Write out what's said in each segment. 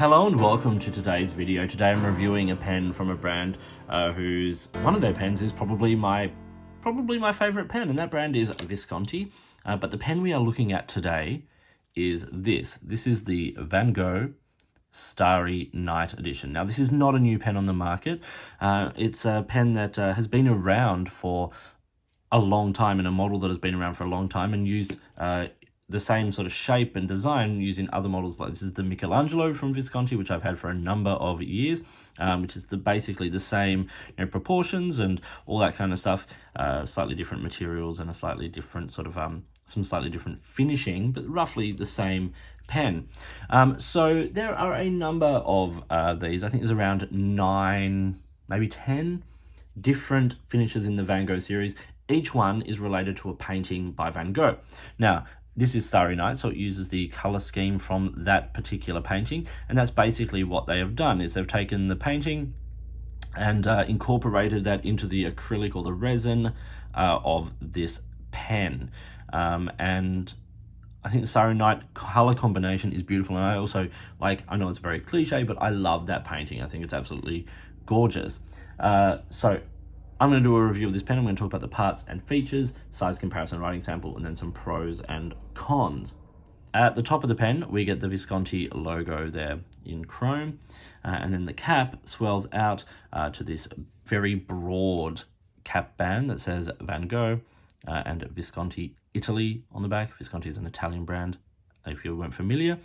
Hello and welcome to today's video. Today I'm reviewing a pen from a brand whose one of their pens is probably my favorite pen, and that brand is Visconti. But the pen we are looking at today is this. This is the Van Gogh Starry Night Edition. Now, this is not a new pen on the market. It's a pen that has been around for a long time, and a model that has been around for a long time and used the same sort of shape and design using other models. Like this is the Michelangelo from Visconti, which I've had for a number of years, which is basically the same proportions and all that kind of stuff, slightly different materials and a slightly different sort of some slightly different finishing, but roughly the same pen. So there are a number of these. I think there's around 9, maybe 10 different finishes in the Van Gogh series. Each one is related to a painting by Van Gogh. Now, this is Starry Night, so it uses the color scheme from that particular painting, and that's basically what they have done. Is they've taken the painting and incorporated that into the acrylic or the resin of this pen. And I think the Starry Night color combination is beautiful, and I also I know it's very cliche, but I love that painting. I think it's absolutely gorgeous. So I'm going to do a review of this pen. I'm going to talk about the parts and features, size comparison, writing sample, and then some pros and cons. At the top of the pen, we get the Visconti logo there in chrome, and then the cap swells out to this very broad cap band that says Van Gogh and Visconti Italy on the back. Visconti is an Italian brand, if you weren't familiar,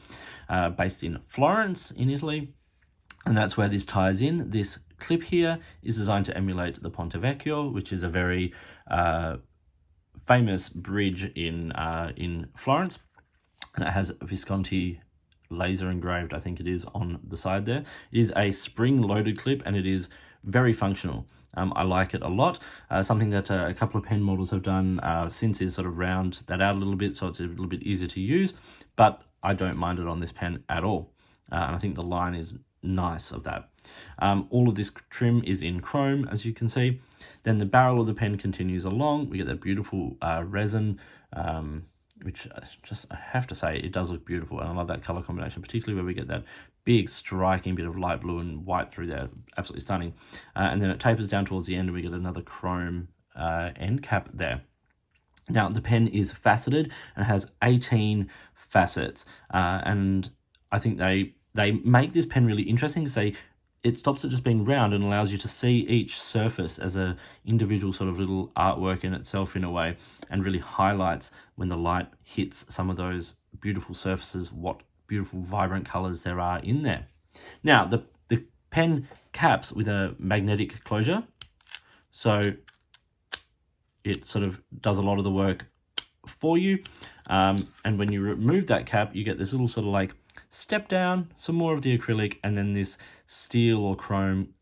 based in Florence in Italy. And that's where this ties in. This clip here is designed to emulate the Ponte Vecchio, which is a very famous bridge in Florence. And it has Visconti laser engraved, I think it is, on the side there. It is a spring-loaded clip, and it is very functional. I like it a lot. Something that a couple of pen models have done since is sort of round that out a little bit, so it's a little bit easier to use. But I don't mind it on this pen at all. And I think the line is nice of that. All of this trim is in chrome, as you can see. Then the barrel of the pen continues along. We get that beautiful resin, which I have to say, it does look beautiful, and I love that color combination, particularly where we get that big striking bit of light blue and white through there. Absolutely stunning. And then it tapers down towards the end, and we get another chrome end cap there. Now, the pen is faceted and has 18 facets, and I think they make this pen really interesting because it stops it just being round and allows you to see each surface as a individual sort of little artwork in itself in a way, and really highlights when the light hits some of those beautiful surfaces what beautiful vibrant colors there are in there. Now, the pen caps with a magnetic closure, so it sort of does a lot of the work for you, and when you remove that cap, you get this little sort of step down, some more of the acrylic, and then this steel or chrome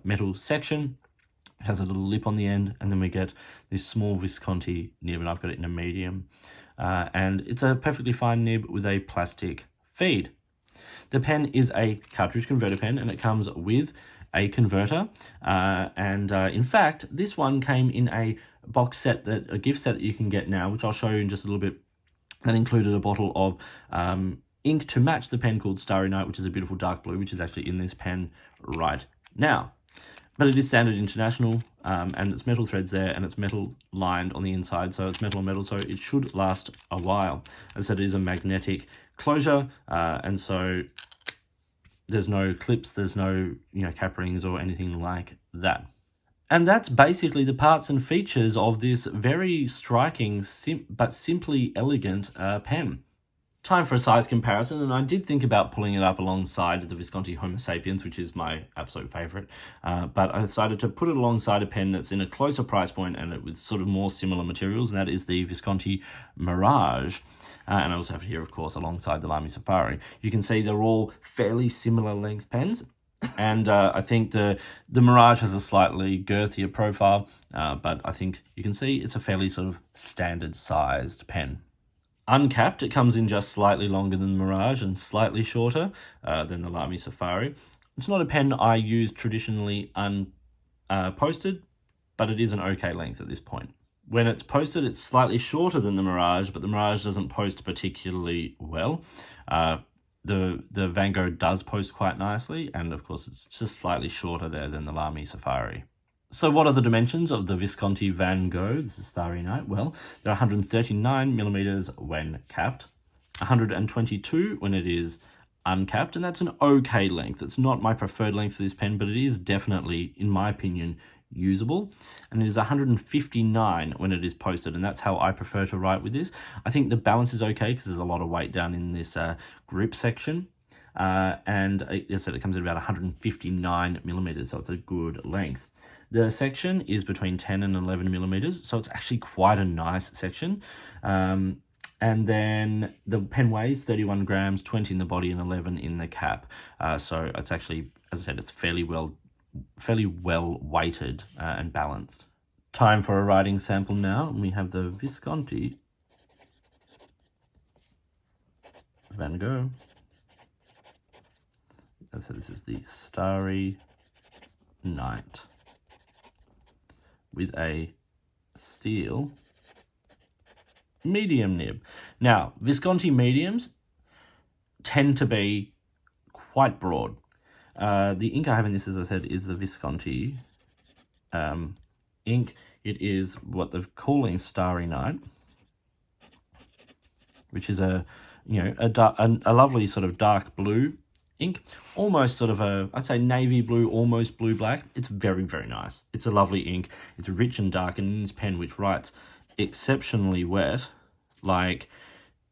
metal section. It has a little lip on the end, and then we get this small Visconti nib, and I've got it in a medium. And it's a perfectly fine nib with a plastic feed. The pen is a cartridge converter pen, and it comes with a converter. In fact, this one came in a box set, a gift set that you can get now, which I'll show you in just a little bit. That included a bottle of ink to match the pen called Starry Night, which is a beautiful dark blue, which is actually in this pen right now. But it is standard international, and it's metal threads there, and it's metal lined on the inside, so it's metal on metal, so it should last a while. As I said, it is a magnetic closure, and so there's no clips, there's no cap rings or anything like that. And that's basically the parts and features of this very striking but simply elegant pen. Time for a size comparison, and I did think about pulling it up alongside the Visconti Homo Sapiens, which is my absolute favorite, but I decided to put it alongside a pen that's in a closer price point and with sort of more similar materials, and that is the Visconti Mirage. And I also have it here, of course, alongside the Lamy Safari. You can see they're all fairly similar length pens, and I think the Mirage has a slightly girthier profile, but I think you can see it's a fairly sort of standard sized pen. Uncapped, it comes in just slightly longer than the Mirage and slightly shorter than the Lamy Safari. It's not a pen I use traditionally unposted, but it is an okay length at this point. When it's posted, it's slightly shorter than the Mirage, but the Mirage doesn't post particularly well. the Van Gogh does post quite nicely, and of course it's just slightly shorter there than the Lamy Safari. So what are the dimensions of the Visconti Van Gogh? This is Starry Night. Well, they're 139 millimeters when capped, 122 when it is uncapped, and that's an okay length. It's not my preferred length for this pen, but it is definitely, in my opinion, usable. And it is 159 when it is posted, and that's how I prefer to write with this. I think the balance is okay because there's a lot of weight down in this grip section. And as I said, it comes at about 159 millimeters, so it's a good length. The section is between 10 and 11 millimeters, so it's actually quite a nice section. And then the pen weighs 31 grams, 20 in the body and 11 in the cap. So it's actually, as I said, it's fairly well weighted and balanced. Time for a writing sample now. We have the Visconti Van Gogh. So this is the Starry Night with a steel medium nib. Now, Visconti mediums tend to be quite broad. The ink I have in this, as I said, is the Visconti ink. It is what they're calling Starry Night, which is a lovely sort of dark blue ink, almost sort of I'd say navy blue, almost blue black. It's very, very nice. It's a lovely ink. It's rich and dark, and in this pen, which writes exceptionally wet, like,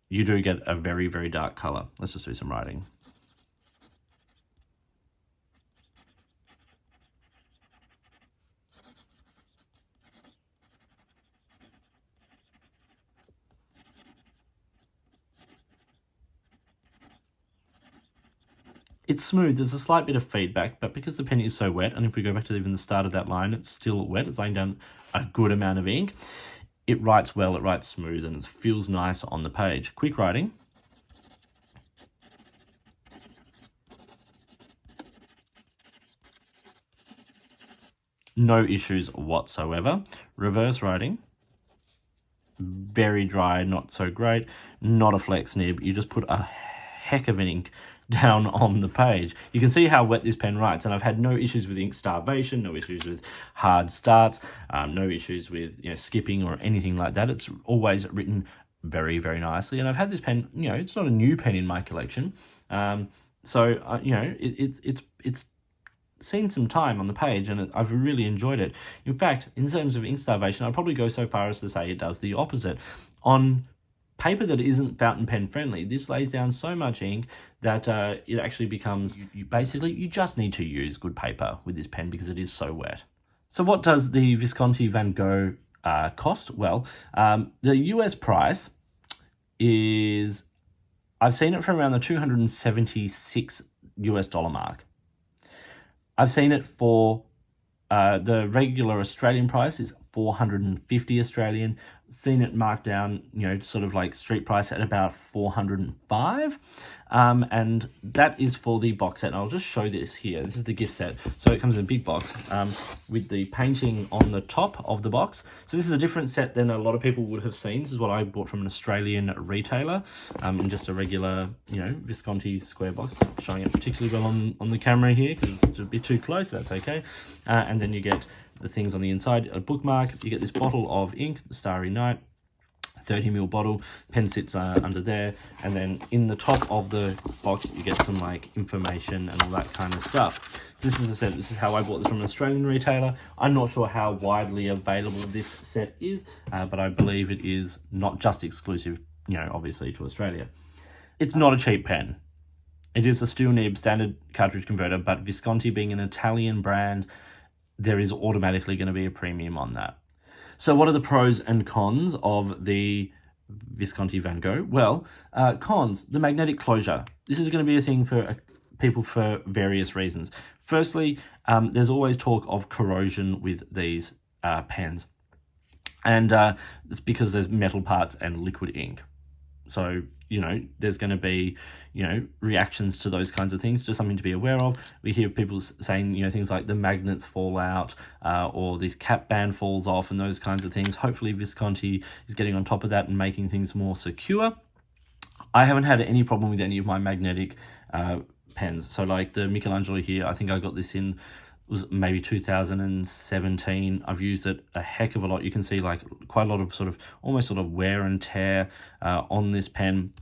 you do get a very, very dark color. Let's just do some writing. It's smooth. There's a slight bit of feedback, but because the pen is so wet, and if we go back to even the start of that line, it's still wet. It's laying down a good amount of ink. It writes well, it writes smooth, and it feels nice on the page. Quick writing. No issues whatsoever. Reverse writing. Very dry, not so great. Not a flex nib. You just put a heck of an ink down on the page. You can see how wet this pen writes, and I've had no issues with ink starvation, no issues with hard starts, no issues with skipping or anything like that. It's always written very, very nicely, and I've had this pen. It's not a new pen in my collection, it's seen some time on the page, and I've really enjoyed it. In fact, in terms of ink starvation, I'd probably go so far as to say it does the opposite. On paper that isn't fountain pen friendly, this lays down so much ink that it actually becomes, you just need to use good paper with this pen because it is so wet. So what does the Visconti Van Gogh cost? Well, the US price is, I've seen it for around the $276 mark. I've seen it for the regular Australian price is 450 Australian. Seen it marked down, sort of like street price at about 405. And that is for the box set. And I'll just show this here. This is the gift set. So it comes in a big box with the painting on the top of the box. So this is a different set than a lot of people would have seen. This is what I bought from an Australian retailer in just a regular, Visconti square box. Showing it particularly well on the camera here because it's a bit too close. That's okay. And then you get the things on the inside, a bookmark. You get this bottle of ink, the Starry Night, 30ml bottle. Pen sits under there, and then in the top of the box you get some information and all that kind of stuff. This is how I bought this from an Australian retailer. I'm not sure how widely available this set is, but I believe it is not just exclusive, obviously to Australia. It's not a cheap pen. It is a steel nib standard cartridge converter, but Visconti being an Italian brand, there is automatically going to be a premium on that. So what are the pros and cons of the Visconti Van Gogh? Well, cons, the magnetic closure. This is going to be a thing for people for various reasons. Firstly, there's always talk of corrosion with these pens. And it's because there's metal parts and liquid ink. So, there's going to be, reactions to those kinds of things, just something to be aware of. We hear people saying, things like the magnets fall out or this cap band falls off and those kinds of things. Hopefully Visconti is getting on top of that and making things more secure. I haven't had any problem with any of my magnetic pens. So like the Michelangelo here, I think I got this in, was maybe 2017. I've used it a heck of a lot. You can see like quite a lot of almost wear and tear on this pen.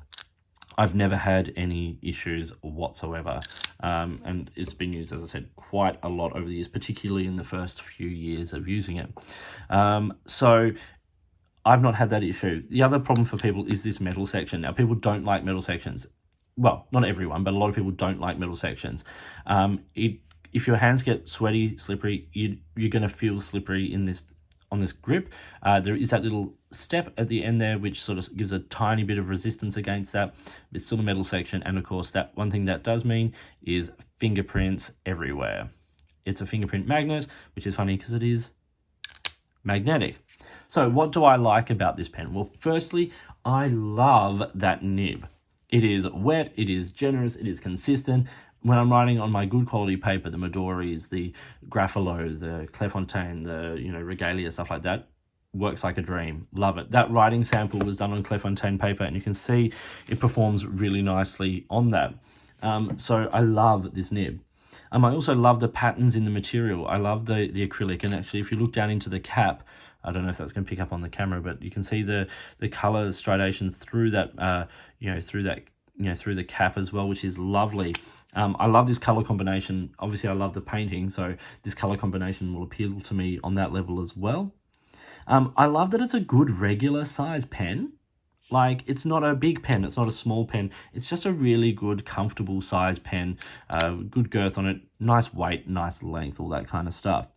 I've never had any issues whatsoever, and it's been used, as I said, quite a lot over the years, particularly in the first few years of using it. So I've not had that issue. The other problem for people is this metal section. Now, people don't like metal sections. Well, not everyone, but a lot of people don't like metal sections. If your hands get sweaty, slippery, you're going to feel slippery on this grip. There is that little step at the end there which sort of gives a tiny bit of resistance against that. It's still a metal section, and of course that one thing that does mean is fingerprints everywhere. It's a fingerprint magnet, which is funny because it is magnetic. So what do I like about this pen? Well, firstly, I love that nib. It is wet, it is generous, it is consistent. When I'm writing on my good quality paper, the Midoris, the Graffalo, the Clairefontaine, the Regalia, stuff like that, works like a dream. Love it. That writing sample was done on Clairefontaine paper, and you can see it performs really nicely on that. So I love this nib. I also love the patterns in the material. I love the acrylic, and actually if you look down into the cap, I don't know if that's going to pick up on the camera, but you can see the color stridation through that through the cap as well, which is lovely. I love this color combination. Obviously I love the painting, so this color combination will appeal to me on that level as well. I love that it's a good regular size pen. Like, it's not a big pen, it's not a small pen, it's just a really good, comfortable size pen, good girth on it, nice weight, nice length, all that kind of stuff.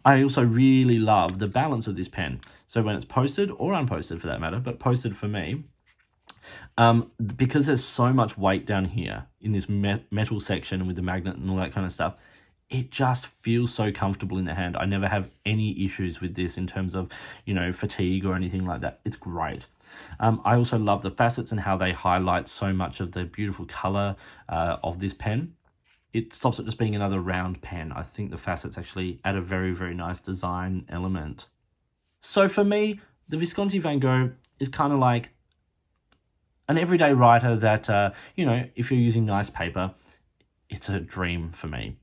I also really love the balance of this pen. So when it's posted, or unposted for that matter, but posted for me, because there's so much weight down here in this metal section with the magnet and all that kind of stuff, it just feels so comfortable in the hand. I never have any issues with this in terms of, fatigue or anything like that. It's great. I also love the facets and how they highlight so much of the beautiful color of this pen. It stops it just being another round pen. I think the facets actually add a very, very nice design element. So for me, the Visconti Van Gogh is kind of like an everyday writer that, if you're using nice paper, it's a dream for me.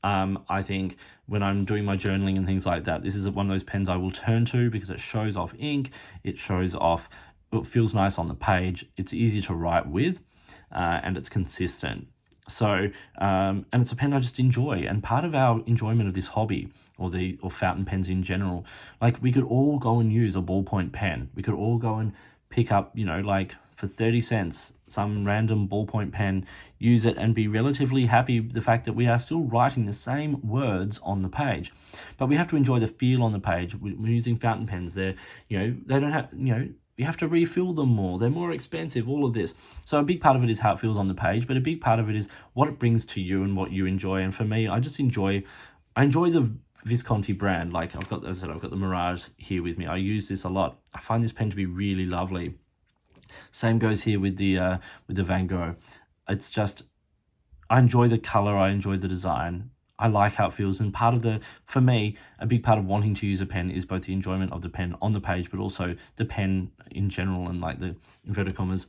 I think when I'm doing my journaling and things like that, this is one of those pens I will turn to because it shows off ink, it feels nice on the page, it's easy to write with, and it's consistent. So, and it's a pen I just enjoy. And part of our enjoyment of this hobby, or fountain pens in general, like we could all go and use a ballpoint pen. We could all go and pick up, for 30 cents, some random ballpoint pen, use it and be relatively happy with the fact that we are still writing the same words on the page. But we have to enjoy the feel on the page. We're using fountain pens. They don't have, you have to refill them more. They're more expensive, all of this. So a big part of it is how it feels on the page, but a big part of it is what it brings to you and what you enjoy. And for me, I enjoy the Visconti brand. Like I've got the Mirage here with me. I use this a lot. I find this pen to be really lovely. Same goes here with the Van Gogh. It's just, I enjoy the color, I enjoy the design, I like how it feels, and for me, a big part of wanting to use a pen is both the enjoyment of the pen on the page, but also the pen in general and like the inverted commas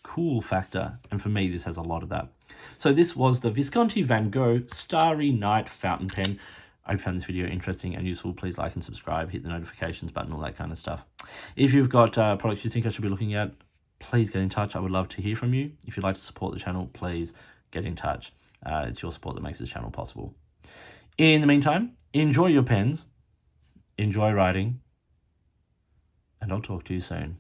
cool factor. And for me, this has a lot of that. So this was the Visconti Van Gogh Starry Night fountain pen. I hope you found this video interesting and useful. Please like and subscribe, hit the notifications button, all that kind of stuff. If you've got products you think I should be looking at, please get in touch. I would love to hear from you. If you'd like to support the channel, please get in touch. It's your support that makes this channel possible. In the meantime, enjoy your pens, enjoy writing, and I'll talk to you soon.